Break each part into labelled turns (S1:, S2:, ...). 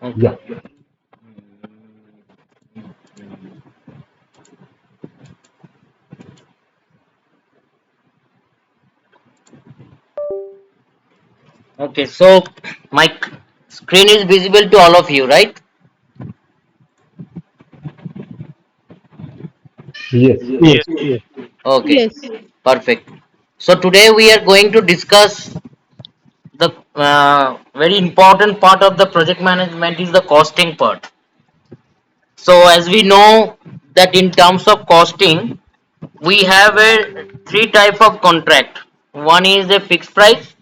S1: Yeah.
S2: Okay. Okay. So my screen is visible to all of you, right?
S1: Yes.
S3: Yes, yes.
S2: Okay.
S4: Yes.
S2: Perfect. So today we are going to discuss the very important part of the project management is the costing part. So as we know that in terms of costing, we have a three type of contract. One is a fixed price,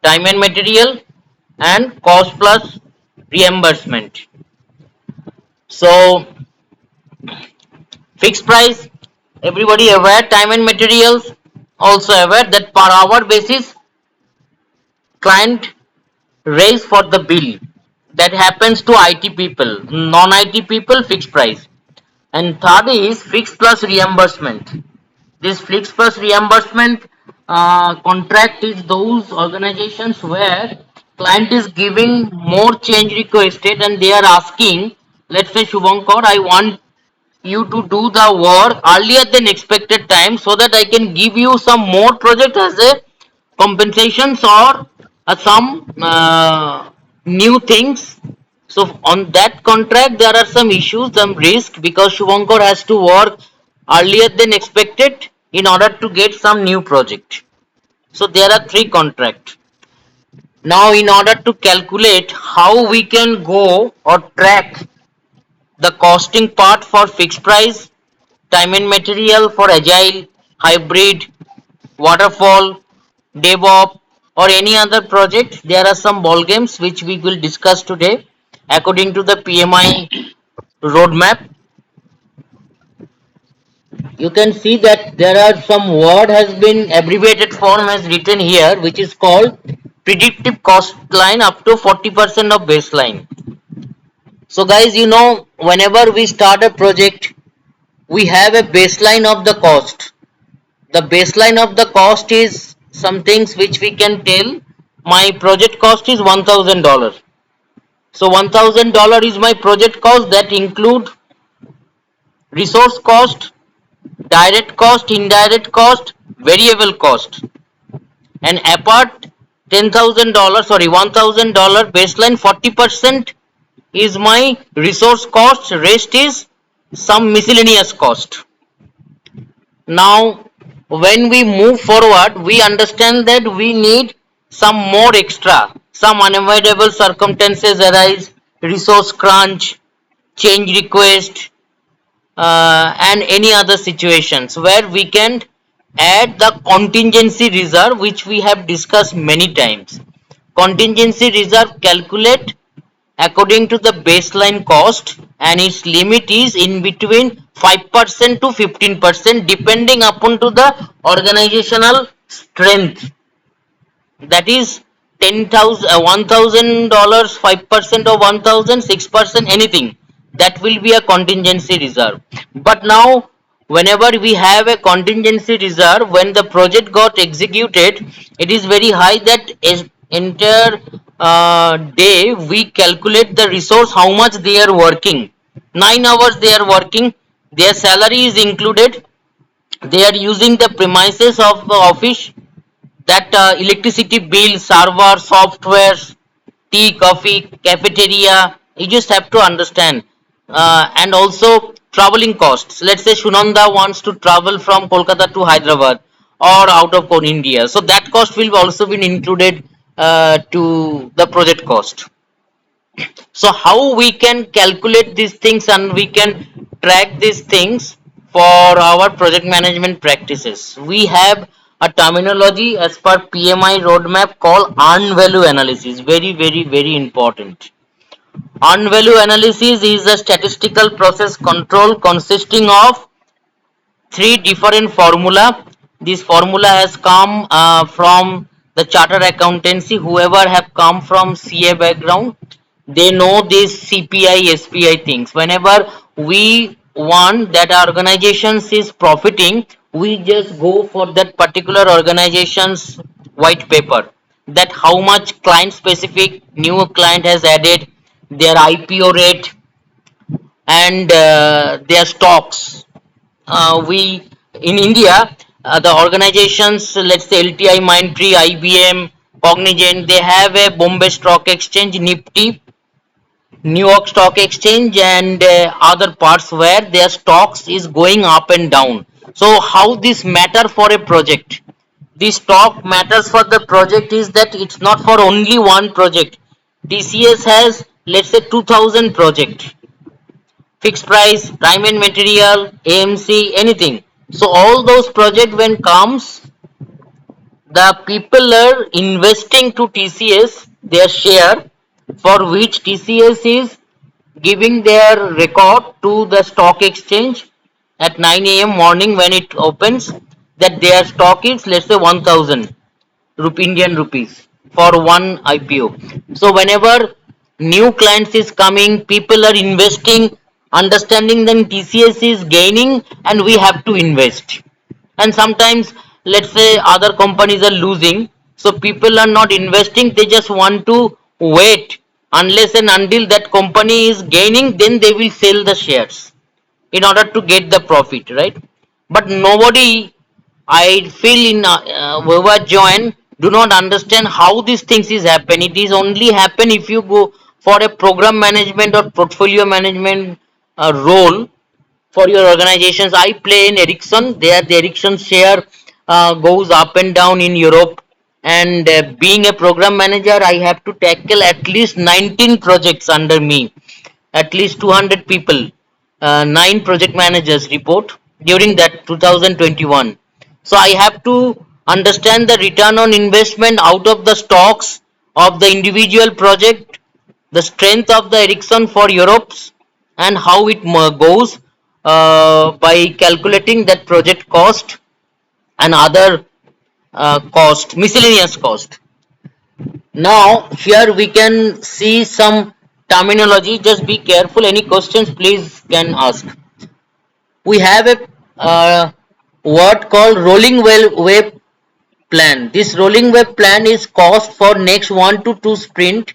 S2: time and material, and cost plus reimbursement. So fixed price, everybody aware, time and materials also aware that per hour basis client raise for the bill. That happens to IT people, non IT people fixed price. And third is fixed plus reimbursement. This fixed plus reimbursement contract is those organizations where client is giving more change requested and they are asking, let's say Shubhankar, I want you to do the work earlier than expected time so that I can give you some more project as a compensations or some new things. So on that contract there are some issues, some risk because Shubhankar has to work earlier than expected in order to get some new project. So there are three contracts. Now in order to calculate how we can go or track the costing part for fixed price, time and material for agile, hybrid, waterfall, DevOps, or any other project. There are some ball games which we will discuss today. According to the PMI roadmap, you can see that there are some word has been abbreviated form as written here, which is called predictive cost line up to 40% of baseline. So guys, you know, whenever we start a project, we have a baseline of the cost. The baseline of the cost is some things which we can tell. My project cost is $1,000. So $1,000 is my project cost that include resource cost, direct cost, indirect cost, variable cost. And apart $10,000, sorry, $1,000 baseline, 40% is my resource cost, rest is some miscellaneous cost. Now, when we move forward, we understand that we need some more extra. Some unavoidable circumstances arise, resource crunch, change request, and any other situations where we can add the contingency reserve, which we have discussed many times. Contingency reserve calculate according to the baseline cost and its limit is in between 5% to 15% depending upon to the organizational strength. That is 10,000 $1,000, 5% of 1,000, 6%, anything that will be a contingency reserve. But now whenever we have a contingency reserve, when the project got executed, it is very high that entire day we calculate the resource how much they are working. 9 hours they are working, their salary is included, they are using the premises of the office, that electricity bill, server, softwares, tea, coffee, cafeteria, you just have to understand. And also traveling costs. Let's say Sunanda wants to travel from Kolkata to Hyderabad or out of India. So that cost will also be included to the project cost. So how we can calculate these things and we can track these things for our project management practices? We have a terminology as per PMI roadmap called earned value analysis. Very, very, very important. Earned value analysis is a statistical process control consisting of three different formula. This formula has come from the chartered accountancy. Whoever have come from CA background, they know these CPI, SPI things. Whenever we want that our organizations is profiting, we just go for that particular organization's white paper. That how much client specific new client has added, their IPO rate, and their stocks. We in India, the organizations, let's say LTI, Mindtree, IBM, Cognizant, they have a Bombay Stock Exchange, Nifty, New York Stock Exchange, and other parts where their stocks is going up and down. So how this matter for a project? The stock matters for the project is that it's not for only one project. TCS has, let's say, 2000 project, fixed price, time and material, AMC, anything. So all those project when comes, the people are investing to TCS their share, for which TCS is giving their record to the stock exchange at 9 a.m. morning when it opens, that their stock is, let's say, 1000 Indian rupees for one IPO. So whenever new clients is coming, people are investing, understanding then TCS is gaining and we have to invest. And sometimes, let's say, other companies are losing, so people are not investing, they just want to wait unless and until that company is gaining, then they will sell the shares in order to get the profit, right? But nobody, I feel, in whoever join do not understand how these things is happen. It is only happen if you go for a program management or portfolio management role for your organizations. I play in Ericsson. There, the Ericsson share goes up and down in Europe. And being a program manager, I have to tackle at least 19 projects under me, at least 200 people, 9 project managers report during that 2021. So I have to understand the return on investment out of the stocks of the individual project, the strength of the Ericsson for Europe's, and how it goes by calculating that project cost and other cost, miscellaneous cost. Now here we can see some terminology. Just be careful. Any questions, please can ask. We have a word called rolling wave plan. This rolling wave plan is cost for next 1 to 2 sprint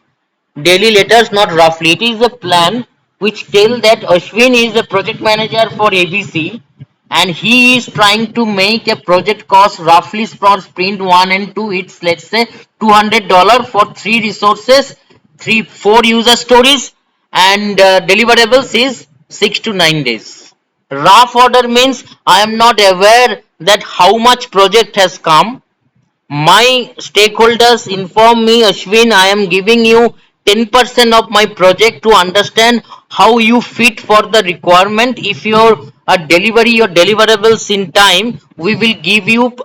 S2: daily letters, not roughly. It is a plan which tell that Ashwin is the project manager for ABC and he is trying to make a project cost roughly for sprint 1 and 2. It's, let's say, $200 for 3 resources, 4 user stories, and deliverables is 6 to 9 days. Rough order means I am not aware that how much project has come. My stakeholders inform me, Ashwin, I am giving you 10% of my project to understand how you fit for the requirement. If your delivery your deliverables in time, we will give you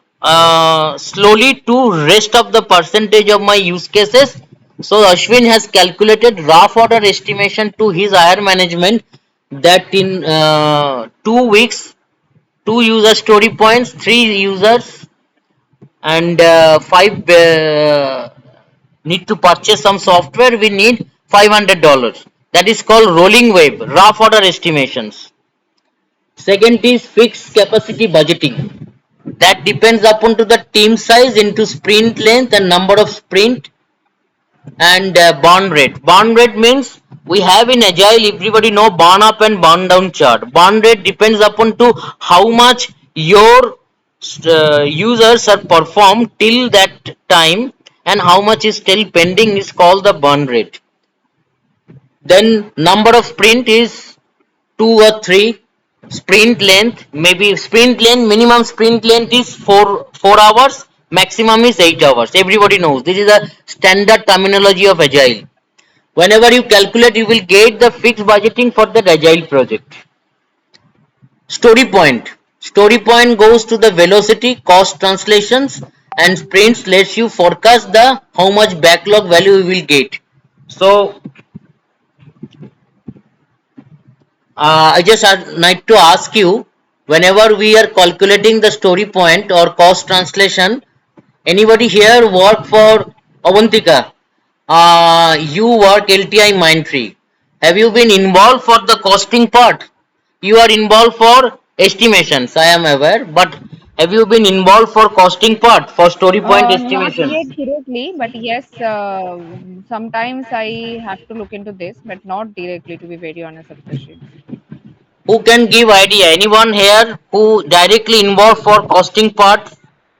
S2: slowly to rest of the percentage of my use cases. So Ashwin has calculated rough order estimation to his higher management that in 2 weeks, 2 user story points, 3 users, and 5 need to purchase some software, we need $500. That is called rolling wave, rough order estimations. Second is fixed capacity budgeting. That depends upon to the team size into sprint length and number of sprint, and burn rate. Burn rate means we have in agile, everybody know burn up and burn down chart. Burn rate depends upon to how much your users are performed till that time and how much is still pending is called the burn rate. Then number of sprint is 2 or 3. Sprint length, maybe sprint length, minimum sprint length is 4 hours, maximum is 8 hours. Everybody knows this is a standard terminology of agile. Whenever you calculate, you will get the fixed budgeting for that agile project. Story point. Story point goes to the velocity, cost translations, and sprints lets you forecast the how much backlog value you will get. So I just like to ask you, whenever we are calculating the story point or cost translation, anybody here work for Avantika? You work LTI Mindtree. Have you been involved for the costing part? You are involved for estimations, I am aware, but Have you been involved for costing part for story point
S1: Not
S2: estimation?
S1: yet directly, but yes, sometimes I have to look into this, but not directly, to be very honest, Saptashi.
S2: Who can give idea? Anyone here who directly involved for costing part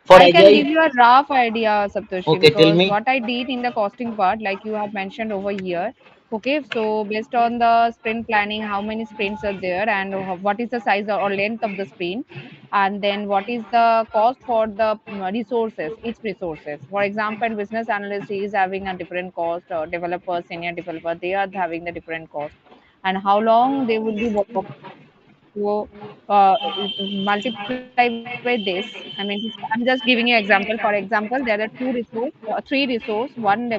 S2: for
S1: I can
S2: agile?
S1: give you a rough idea, Saptoshi,
S2: Okay, tell
S1: because
S2: me.
S1: what I did in the costing part, like you have mentioned over here, okay, so based on the sprint planning, how many sprints are there, and what is the size or length of the sprint, and then what is the cost for the resources, each resources. For example, business analyst is having a different cost, or developer, senior developer, they are having the different cost, and how long they would be working. So multiply by this. I mean, I'm just giving you example. For example, there are three resource, one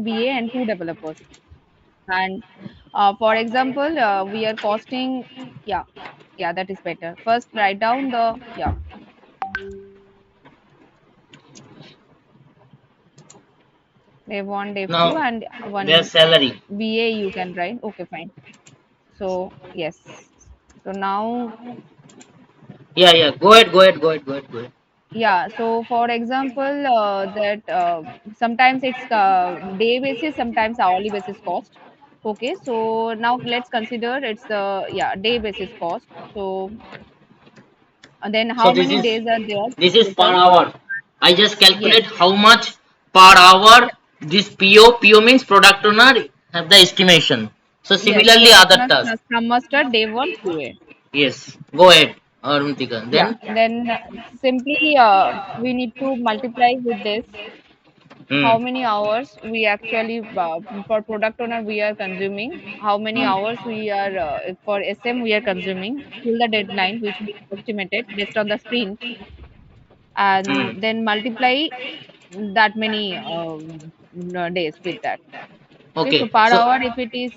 S1: BA and two developers. And for example, we are costing. Yeah, yeah, that is better. First, write down the yeah. Day one, day two,
S2: Now,
S1: and
S2: their
S1: one
S2: salary.
S1: BA you can write. Okay, fine. So yes. So now
S2: Yeah, yeah. Go ahead, go ahead, go ahead, go ahead, go ahead.
S1: yeah, so for example, that sometimes it's day basis, sometimes hourly basis cost. Okay, so now let's consider it's the yeah day basis cost. So then
S2: So
S1: how many days are there
S2: this is per
S1: total?
S2: hour. I just
S1: Yes,
S2: calculate how much per hour this PO means product owner have the estimation. So
S1: yes,
S2: similarly
S1: product
S2: other
S1: owner,
S2: task.
S1: Scrum Master, day one QA.
S2: Yes. Go ahead, Aruntika.
S1: Yeah,
S2: Then
S1: then simply we need to multiply with this
S2: hmm,
S1: how many hours we actually for product owner we are consuming, how many
S2: hmm,
S1: hours we are for SM we are consuming till the deadline which we estimated based on the sprint,
S2: hmm.
S1: and then multiply that many days with that. Okay, so
S2: Okay.
S1: per
S2: So
S1: hour if it is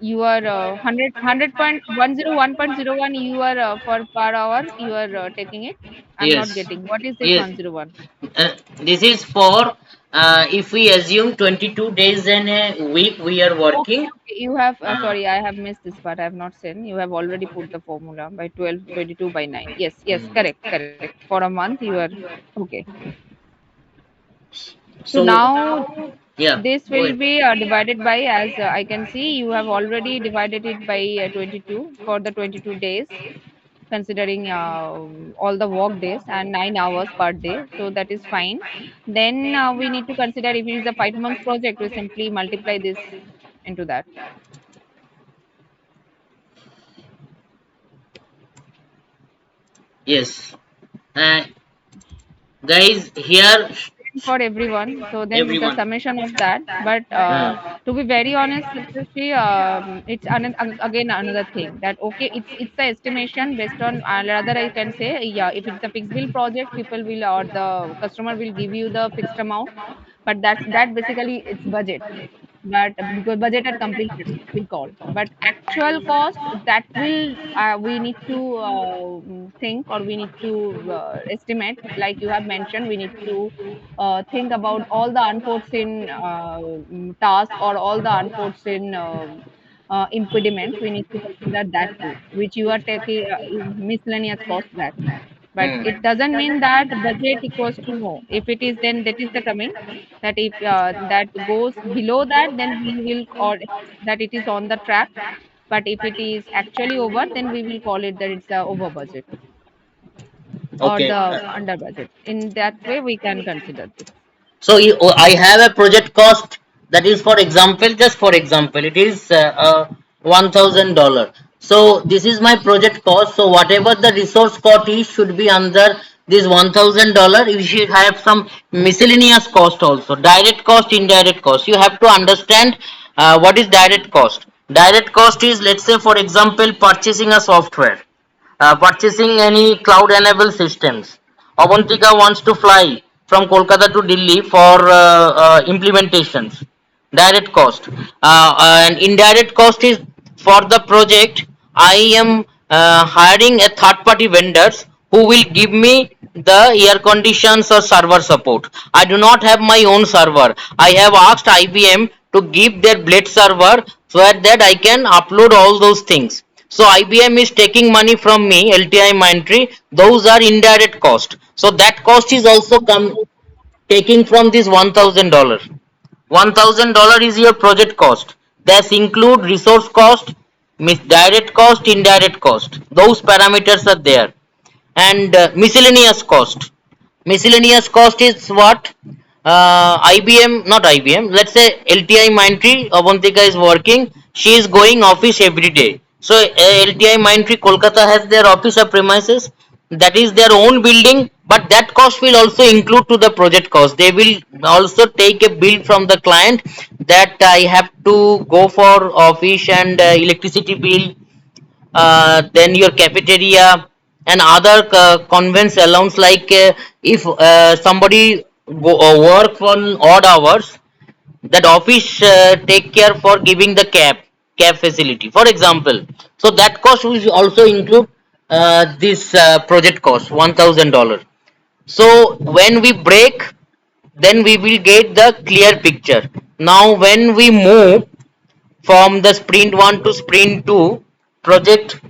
S1: you are 100.101.01 you are for per hour you are taking it. I'm not
S2: yes.
S1: getting what is this
S2: Yes.
S1: 101.
S2: This is for if we assume 22 days in a week we are
S1: Okay,
S2: working.
S1: okay. You have,
S2: Uh,
S1: sorry, I have missed this part. I have not seen. You have already put the formula by 12, 22 by 9. Yes, yes,
S2: hmm.
S1: correct, correct. For a month, you are okay. So
S2: So
S1: now
S2: yeah,
S1: this
S2: go
S1: will
S2: ahead.
S1: be divided by, as I can see, you have already divided it by 22 for the 22 days, considering all the work days and 9 hours per day. So that is fine. Then we need to consider if it is a 5 months project, we simply multiply this into that.
S2: Yes. Uh, guys here
S1: For everyone. So then the
S2: everyone.
S1: summation of that. But to be very honest, Saptarshi, it's again another thing that okay, it's the estimation based on rather I can say yeah, if it's a fixed bill project, people will or the customer will give you the fixed amount, but that basically it's budget, but because budgeted completion we call, but actual cost that will we need to think or we need to estimate, like you have mentioned, we need to think about all the unforeseen task or all the unforeseen impediments, we need to consider that too, which you are taking miscellaneous cost that. But
S2: Hmm.
S1: it doesn't mean that budget equals to no. If it is, then that is the coming. That if that goes below that, then we will or that it is on the track. But if it is actually over, then we will call it that it's over budget or
S2: Okay.
S1: the under budget. In that way, we can consider this.
S2: So I have a project cost that is for example, just for example, it is $1,000. So this is my project cost. So whatever the resource cost is should be under this $1,000. You should have some miscellaneous cost also, direct cost, indirect cost. You have to understand what is direct cost. Direct cost is, let's say for example, purchasing a software, purchasing any cloud enabled systems. Avantika wants to fly from Kolkata to Delhi for implementations. Direct cost. And indirect cost is for the project. I am hiring a third party vendors who will give me the air conditions or server support. I do not have my own server. I have asked IBM to give their blade server so that I can upload all those things. So IBM is taking money from me, LTI Mindtree. Those are indirect cost. So that cost is also taking from this $1,000. $1,000 is your project cost. That include resource cost, direct cost, indirect cost. Those parameters are there. And miscellaneous cost. Miscellaneous cost is what? IBM, not IBM, let's say LTI Mindtree, Avantika is working, she is going office every day. So LTI Mindtree Kolkata has their office or premises, that is their own building, but that cost will also include to the project cost. They will also take a bill from the client that I have to go for office and electricity bill, then your cafeteria and other convenience allowance, like if somebody work on odd hours, that office take care for giving the cab facility, for example. So that cost will also include this project cost $1,000. So when we break, then we will get the clear picture. Now when we move from the sprint 1 to sprint 2 project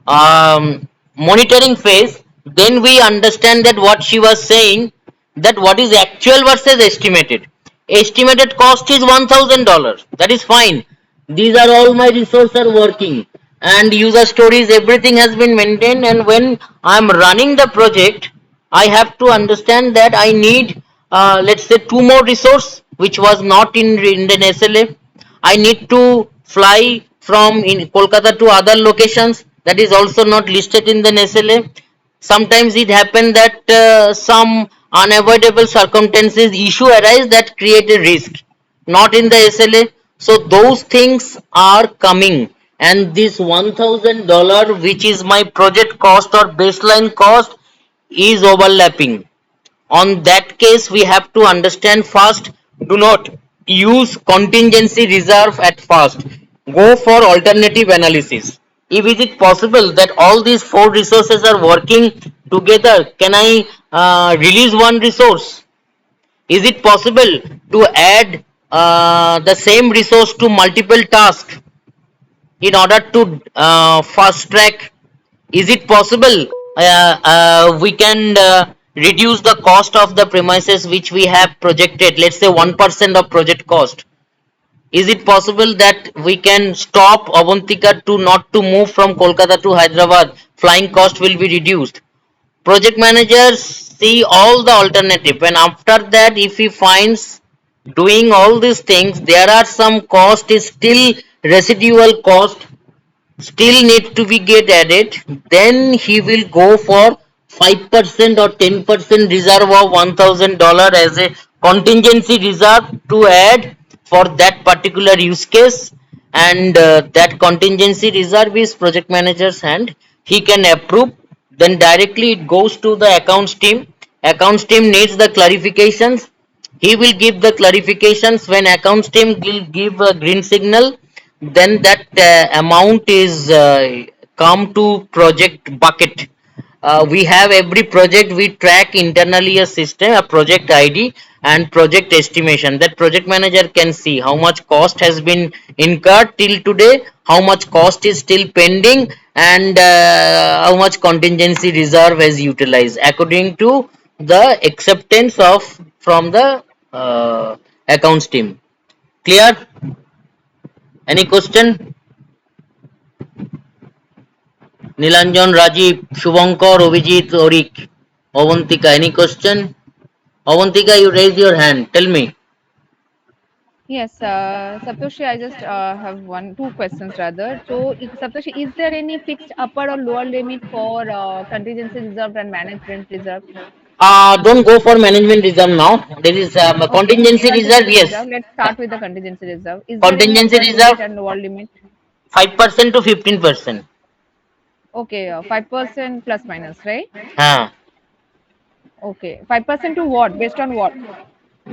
S2: monitoring phase, then we understand that what she was saying, that what is actual versus estimated. Estimated cost is $1,000. That is fine. These are all my resources are working, and user stories, everything has been maintained. And when I'm running the project, I have to understand that I need, let's say, two more resource, which was not in the SLA. I need to fly from in Kolkata to other locations, that is also not listed in the SLA. Sometimes it happens that some unavoidable circumstances issue arise that create a risk, not in the SLA. So those things are coming, and this $1,000, which is my project cost or baseline cost, is overlapping. On that case, we have to understand first, do not use contingency reserve at first. Go for alternative analysis. If is it possible that all these four resources are working together, can I release one resource? Is it possible to add the same resource to multiple tasks in order to fast track? Is it possible we can reduce the cost of the premises which we have projected, let's say 1% of project cost? Is it possible that we can stop Avantika to not to move from Kolkata to Hyderabad? Flying cost will be reduced. Project managers see all the alternative, and after that, if he finds doing all these things, there are some cost is still residual cost still need to be get added, then he will go for 5% or 10% reserve of $1,000 as a contingency reserve to add for that particular use case. And that contingency reserve is project manager's hand, he can approve. Then directly it goes to the accounts team. Accounts team needs the clarifications, he will give the clarifications. When accounts team will give a green signal, then that amount is come to project bucket. We have every project, we track internally a system, a project ID and project estimation, that project manager can see how much cost has been incurred till today, how much cost is still pending, and how much contingency reserve is utilized according to the acceptance of from the accounts team. Clear? Any question? Nilanjan, Rajiv, Shubhankar, Obhijit, Orik, Avantika, any question? Avantika, you raise your hand. Tell me.
S1: Yes, Saptoshi, I just have two questions rather. So, Saptoshi, is there any fixed upper or lower limit for contingency reserve and management reserve?
S2: Don't go for management reserve now. There is a
S1: Okay,
S2: contingency reserve,
S1: contingency
S2: yes.
S1: reserve. Let's start with the contingency reserve. Is there any
S2: Contingency
S1: upper limit
S2: reserve,
S1: and lower limit?
S2: 5% to 15%.
S1: Okay, 5% plus minus, right?
S2: Uh,
S1: Okay, 5% to what? Based on what?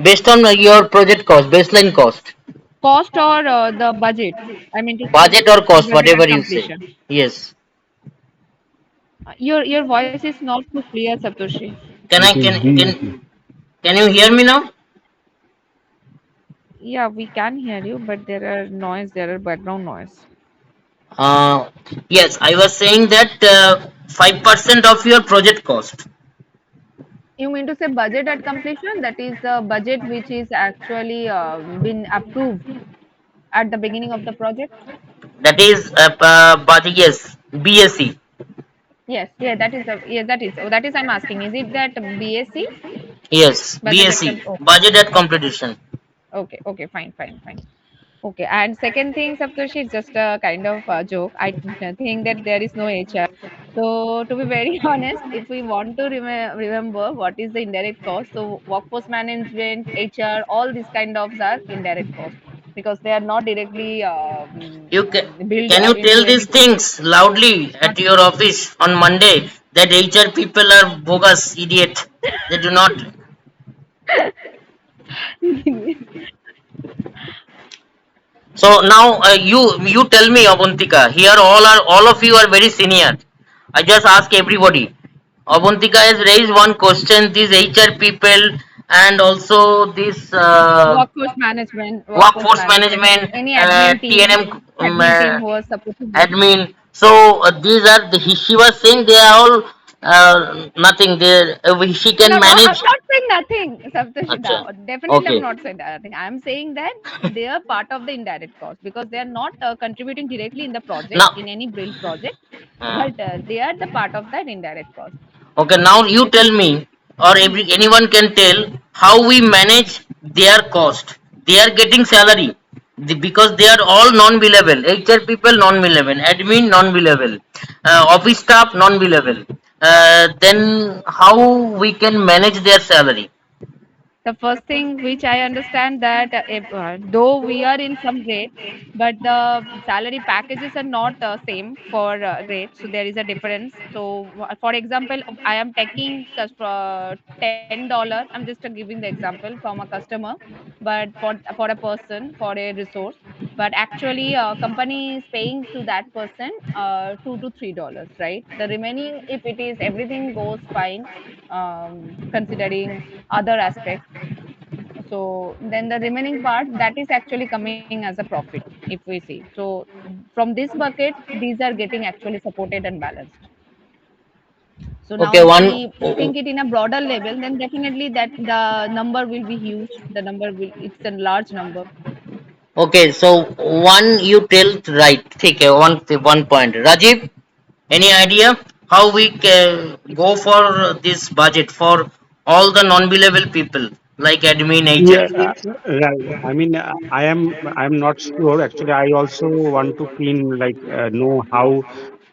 S2: Based on your project cost, baseline cost,
S1: Cost or the budget? I mean to say,
S2: budget or cost,
S1: budget
S2: whatever
S1: at
S2: you say.
S1: completion.
S2: Yes.
S1: Your voice is not too clear, Saptoshi.
S2: Can I
S3: It is
S2: can you hear me now?
S1: Yeah, we can hear you, but there are noise, there are background noise.
S2: Uh, yes, I was saying that 5% of your project cost.
S1: You mean to say budget at completion? That is the budget which is actually been approved at the beginning of the project?
S2: That is, but yes, BSc.
S1: Yes, yeah, that is the yeah, that is. So that is I'm asking. Is it that BSc
S2: Yes,
S1: budget at
S2: BSc.
S1: okay,
S2: Budget at
S1: okay,
S2: competition.
S1: okay, fine, fine, fine. Okay, and second thing, Saptarshi, it's just a kind of joke. I think that there is no HR. So, to be very honest, if we want to remember what is the indirect cost, so workforce management, HR, all these kind of are indirect cost because they are not directly
S2: You
S1: built
S2: can you tell
S1: into any
S2: these
S1: project.
S2: things loudly
S1: Not
S2: at your office on Monday that HR people are bogus idiot. They do not. So now you tell me, Avantika. Here all of you are very senior. I just ask everybody. Avantika has raised one question. These HR people and also this
S1: workforce
S2: workforce
S1: management,
S2: management,
S1: any
S2: TNM
S1: admin team who was supporting you.
S2: admin. So these are she was saying they are all nothing. They she
S1: No,
S2: can
S1: no, I'm
S2: manage.
S1: not saying nothing,
S2: Acha.
S1: Saptashida. Definitely, I'm
S2: Okay.
S1: not saying that. I'm saying that they are part of the indirect cost because they are not contributing directly in the project,
S2: Now.
S1: in any build project,
S2: uh,
S1: but they are the part of that indirect cost.
S2: Okay, now you tell me, or anyone can tell how we manage their cost. They are getting salary because they are all non-billable. HR people non-billable, admin non-billable, office staff non-billable. Then how we can manage their salary?
S1: The first thing which I understand that if, though we are in some grade, but the salary packages are not same for grade, so there is a difference. So, for example, I am taking $10. I'm just giving the example from a customer, but for a person for a resource, but actually company is paying to that person $2 to $3, right? The remaining, if it is everything goes fine, considering other aspects, so then the remaining part that is actually coming as a profit if we see. So from this bucket these are getting actually supported and balanced. So now
S2: Okay,
S1: if
S2: one.
S1: we think it in a broader level, then definitely that the number will be huge, the number will, it's a large number.
S2: Okay, so one you tell right. Take one point. Rajiv, any idea how we can go for this budget for all the non-billable people like admin, HR?
S3: Yeah, right. I mean, I'm not sure. Actually, I also want to keen like know how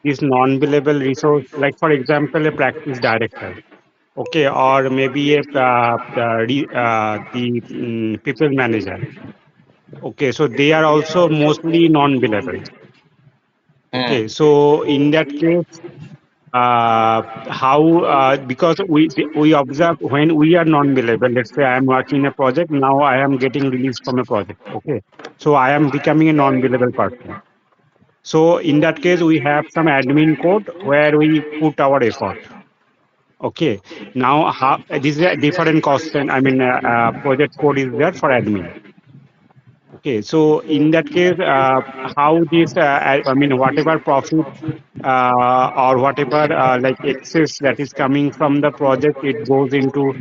S3: this non-billable resource, like for example, a practice director, okay, or maybe the people manager. Okay, so they are also mostly non-billable.
S2: Hmm.
S3: Okay, so in that case, how because we observe when we are non-billable. Let's say I am working in a project now. I am getting released from a project. Okay, so I am becoming a non-billable person. So in that case, we have some admin code where we put our effort. Okay, now how this is a different cost, and I mean project code is there for admin. Okay, so in that case, how this, I mean, whatever profit or whatever like excess that is coming from the project, it goes into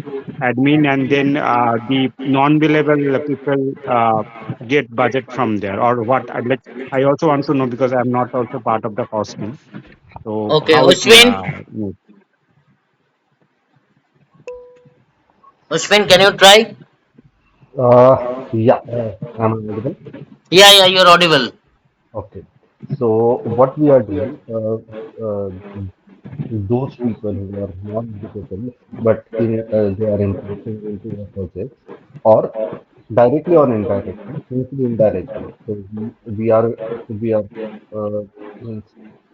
S3: admin, and then the non-billable people get budget from there, or what? Like, I also want to know because I'm not also part of the costing. So
S2: Okay,
S3: how it moves.
S2: Ushwin, can you try?
S4: Yeah, am I audible?
S2: Yeah, yeah, you're audible.
S4: Okay. So what we are doing, those people who are not digital, but they are interested into a project, or directly or indirectly, mostly indirectly. So we are means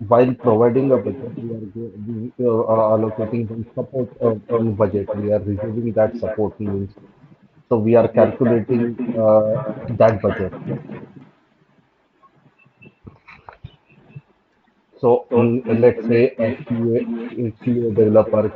S4: while providing a budget, we are allocating them support on budget. We are receiving that support means. So we are calculating that budget. So let's say a QA developer